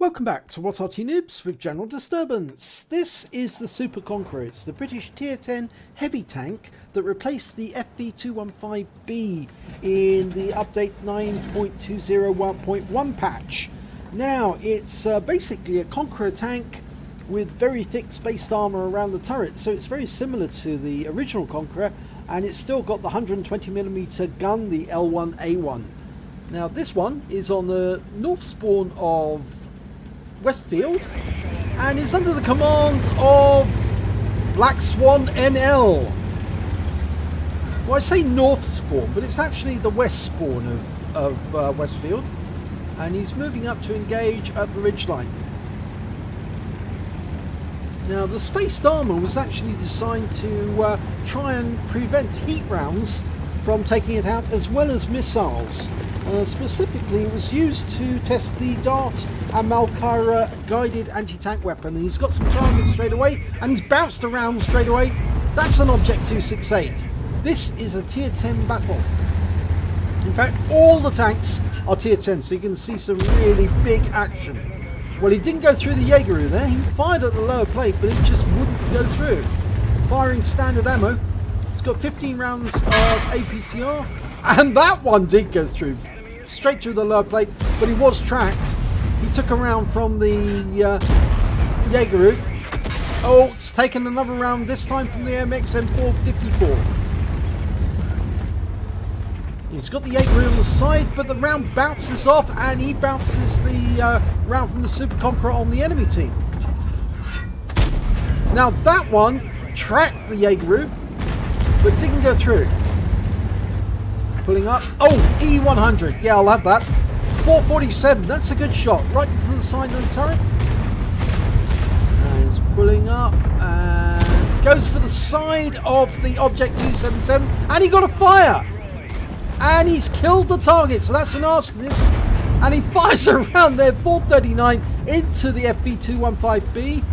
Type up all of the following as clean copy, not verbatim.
Welcome back to What Arty Noobs with General Disturbance. This is the Super Conqueror. It's the British Tier 10 heavy tank that replaced the FV215B in the update 9.201.1 patch. Now, it's basically a Conqueror tank with very thick spaced armour around the turret, so it's very similar to the original Conqueror, and it's still got the 120mm gun, the L1A1. Now, this one is on the north spawn of Westfield and is under the command of Black Swan NL. Well, I say north spawn, but it's actually the west spawn of Westfield, and he's moving up to engage at the ridgeline. Now, the spaced armour was actually designed to try and prevent heat rounds from taking it out, as well as missiles. Specifically, it was used to test the Dart and Malkara guided anti-tank weapon, and he's got some targets straight away, and he's bounced around straight away. That's an Object 268. This is a Tier 10 battle. In fact, all the tanks are Tier 10, so you can see some really big action. Well, he didn't go through the Jaeger there. He fired at the lower plate, but it just wouldn't go through. Firing standard ammo. It's got 15 rounds of APCR, and that one did go through. Straight through the lower plate, but he was tracked. He took a round from the Jaeger. Oh, it's taken another round, this time from the MX M454. He's got the Jaeger on the side, but the round bounces off, and he bounces the round from the Super Conqueror on the enemy team. Now that one tracked the Jaeger, but didn't go through. Pulling up. Oh, E100. Yeah, I'll have that. 447. That's a good shot. Right to the side of the turret. And it's pulling up. And goes for the side of the Object 277. And he got a fire. And he's killed the target. So that's an arsonist. And he fires around there. 439 into the FV215B.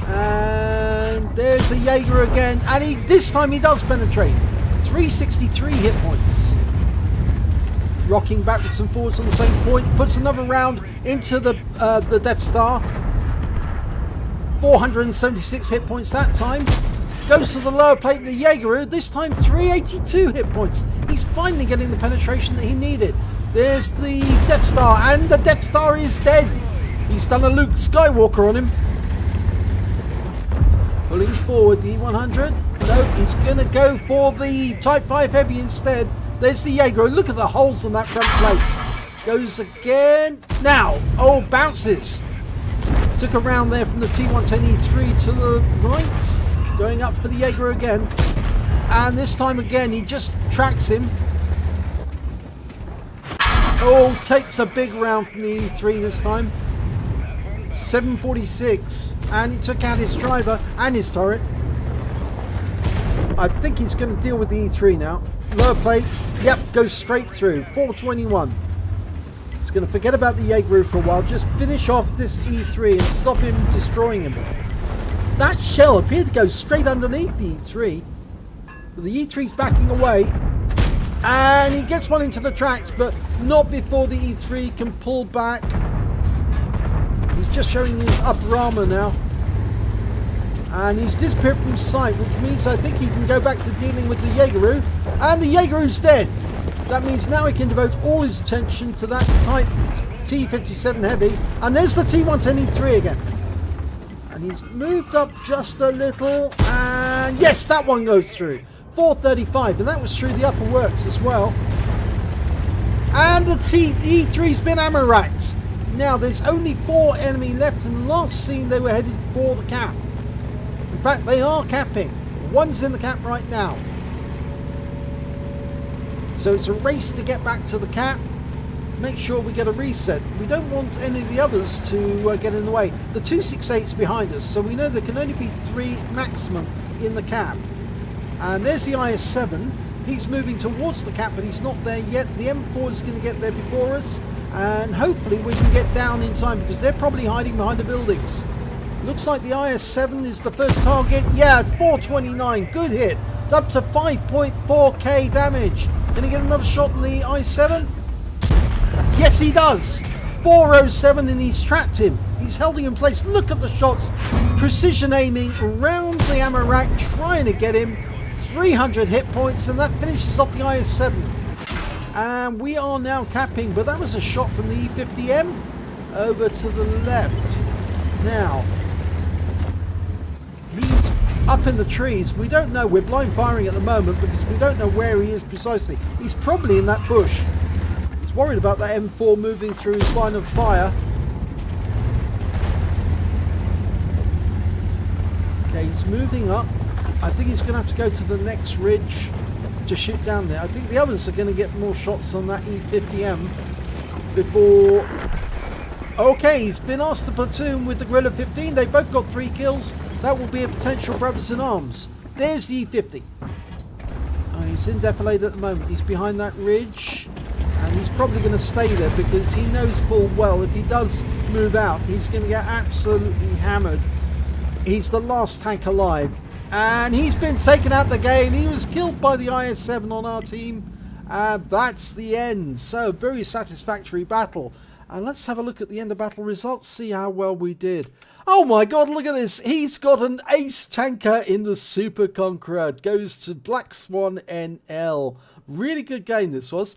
And there's a Jaeger again. And this time he does penetrate. 363 hit points. Rocking backwards and forwards on the same point. Puts another round into the Death Star. 476 hit points that time. Goes to the lower plate in the Jaeger. This time 382 hit points. He's finally getting the penetration that he needed. There's the Death Star, and the Death Star is dead. He's done a Luke Skywalker on him. Pulling forward the E100. No, he's going to go for the Type 5 Heavy instead. There's the Jaeger. Look at the holes on that front plate. Goes again. Now, oh, bounces. Took a round there from the T110E3 to the right. Going up for the Jaeger again. And this time again, he just tracks him. Oh, takes a big round from the E3 this time. 746. And he took out his driver and his turret. I think he's going to deal with the E3 now. Lower plates, yep, goes straight through. 421. He's going to forget about the Jaeger for a while. Just finish off this E3 and stop him destroying him. That shell appeared to go straight underneath the E3. But the E3's backing away. And he gets one into the tracks, but not before the E3 can pull back. He's just showing his upper armour now. And he's disappeared from sight, which means I think he can go back to dealing with the Jaeger. And the Jaeger's dead. That means now he can devote all his attention to that Type T57 Heavy. And there's the T110E3 again. And he's moved up just a little. And yes, that one goes through. 435. And that was through the upper works as well. And the E3's been ammo racked. Now there's only 4 enemy left. In the last scene they were headed for the cap. In fact, they are capping. One's in the cap right now. So it's a race to get back to the cap. Make sure we get a reset. We don't want any of the others to get in the way. The 268's behind us, so we know there can only be 3 maximum in the cap. And there's the IS-7. He's moving towards the cap, but he's not there yet. The M4 is going to get there before us. And hopefully we can get down in time, because they're probably hiding behind the buildings. Looks like the IS-7 is the first target. Yeah, 429. Good hit. Up to 5.4k damage. Can he get another shot on the IS-7? Yes, he does. 407 and he's trapped him. He's held him in place. Look at the shots. Precision aiming around the ammo rack, trying to get him. 300 hit points, and that finishes off the IS-7. And we are now capping, but that was a shot from the E50M over to the left. Now, he's up in the trees. We don't know. We're blind firing at the moment because we don't know where he is precisely. He's probably in that bush. He's worried about that M4 moving through his line of fire. Okay, he's moving up. I think he's going to have to go to the next ridge to shoot down there. I think the others are going to get more shots on that E50M before... Okay, he's been asked to platoon with the Guerrilla 15. They both got 3 kills. That will be a potential brothers in arms. There's the E50. He's in defilade at the moment. He's behind that ridge. And he's probably going to stay there because he knows full well if he does move out, he's going to get absolutely hammered. He's the last tank alive. And he's been taken out the game. He was killed by the IS-7 on our team. And that's the end. So, very satisfactory battle. And let's have a look at the end of battle results, see how well we did. Oh my god, look at this. He's got an ace tanker in the Super Conqueror. It goes to Black Swan NL. Really good game this was.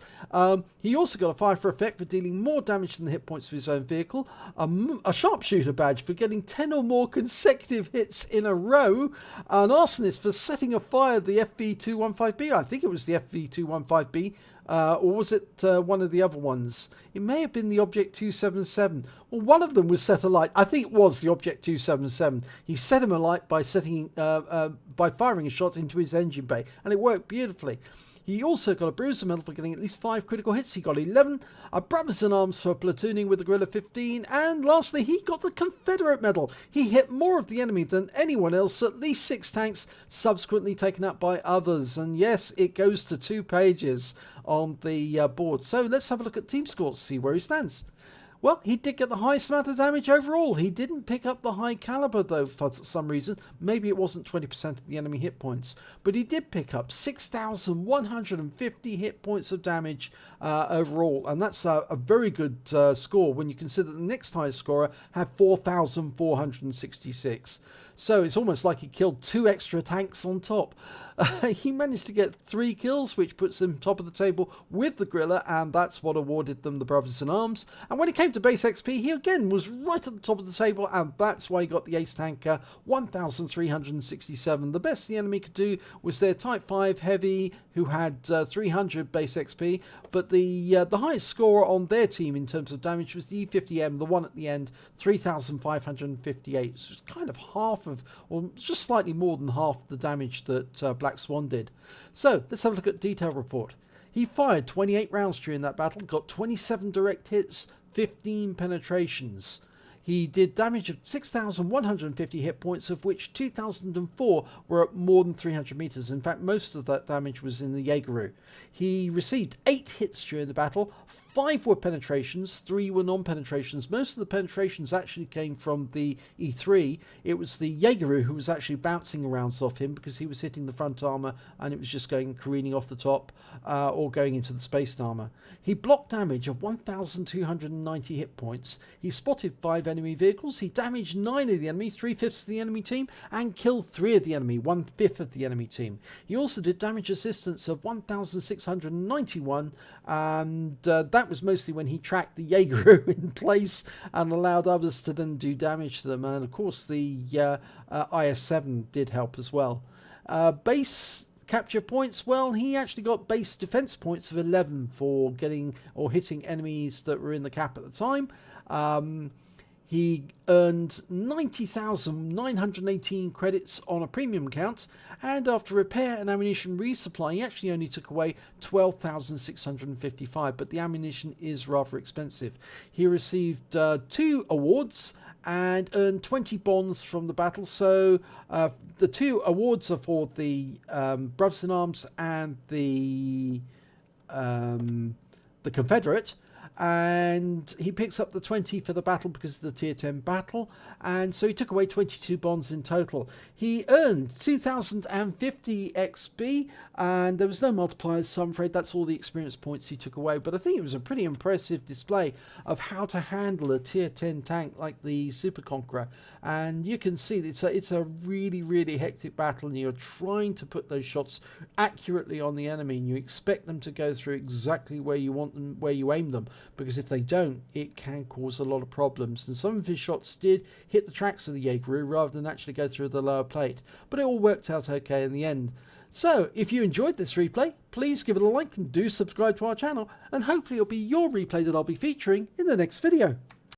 He also got a fire for effect for dealing more damage than the hit points of his own vehicle. A sharpshooter badge for getting 10 or more consecutive hits in a row. An arsonist for setting afire the FV215B. I think it was the FV215B. Or was it one of the other ones? It may have been the Object 277. Well, one of them was set alight. I think it was the Object 277. He set him alight by by firing a shot into his engine bay, and it worked beautifully. He also got a Bruiser medal for getting at least 5 critical hits. He got 11. A Brothers in Arms for platooning with the Guerrilla 15. And lastly, he got the Confederate medal. He hit more of the enemy than anyone else. At least 6 tanks subsequently taken out by others. And yes, it goes to 2 pages on the board. So let's have a look at team scores to see where he stands. Well, he did get the highest amount of damage overall. He didn't pick up the high caliber though for some reason. Maybe it wasn't 20% of the enemy hit points. But he did pick up 6,150 hit points of damage overall. And that's a very good score when you consider the next highest scorer had 4,466. So it's almost like he killed 2 extra tanks on top. He managed to get 3 kills, which puts him top of the table with the Guerrilla, and that's what awarded them the Brothers in Arms. And when it came to base XP, he again was right at the top of the table, and that's why he got the Ace Tanker, 1,367. The best the enemy could do was their Type 5 Heavy, who had 300 base XP, but the highest scorer on their team in terms of damage was the E50M, the one at the end, 3,558. So it's kind of half of, or just slightly more than half the damage that Black Swan did. So let's have a look at detail report. He fired 28 rounds during that battle, got 27 direct hits, 15 penetrations. He did damage of 6,150 hit points, of which 2,004 were at more than 300 meters. In fact, most of that damage was in the Jaegeru. He received 8 hits during the battle. 5 were penetrations, 3 were non-penetrations. Most of the penetrations actually came from the E3. It was the Jaegeru who was actually bouncing rounds off him because he was hitting the front armor and it was just going careening off the top or going into the space armor. He blocked damage of 1,290 hit points. He spotted 5 enemy vehicles. He damaged 9 of the enemy, 3/5 of the enemy team, and killed 3 of the enemy, 1/5 of the enemy team. He also did damage assistance of 1,691, and that was mostly when he tracked the Jaegeru in place and allowed others to then do damage to them. And of course the IS-7 did help as well. Base capture points, well, he actually got base defense points of 11 for getting or hitting enemies that were in the cap at the time. He earned 90,918 credits on a premium account, and after repair and ammunition resupply, he actually only took away 12,655, but the ammunition is rather expensive. He received 2 awards and earned 20 bonds from the battle. So the 2 awards are for the Brothers in Arms and the Confederate. and he picks up the 20 for the battle because of the tier 10 battle, and so he took away 22 bonds in total. He earned 2050 XP, and there was no multipliers, so I'm afraid that's all the experience points he took away. But I think it was a pretty impressive display of how to handle a tier 10 tank like the Super Conqueror. And you can see it's a really hectic battle, and you're trying to put those shots accurately on the enemy, and you expect them to go through exactly where you want them, where you aim them, because if they don't, it can cause a lot of problems. And some of his shots did hit the tracks of the Jaeger rather than actually go through the lower plate, but it all worked out okay in the end. So if you enjoyed this replay, please give it a like and do subscribe to our channel, and hopefully it'll be your replay that I'll be featuring in the next video.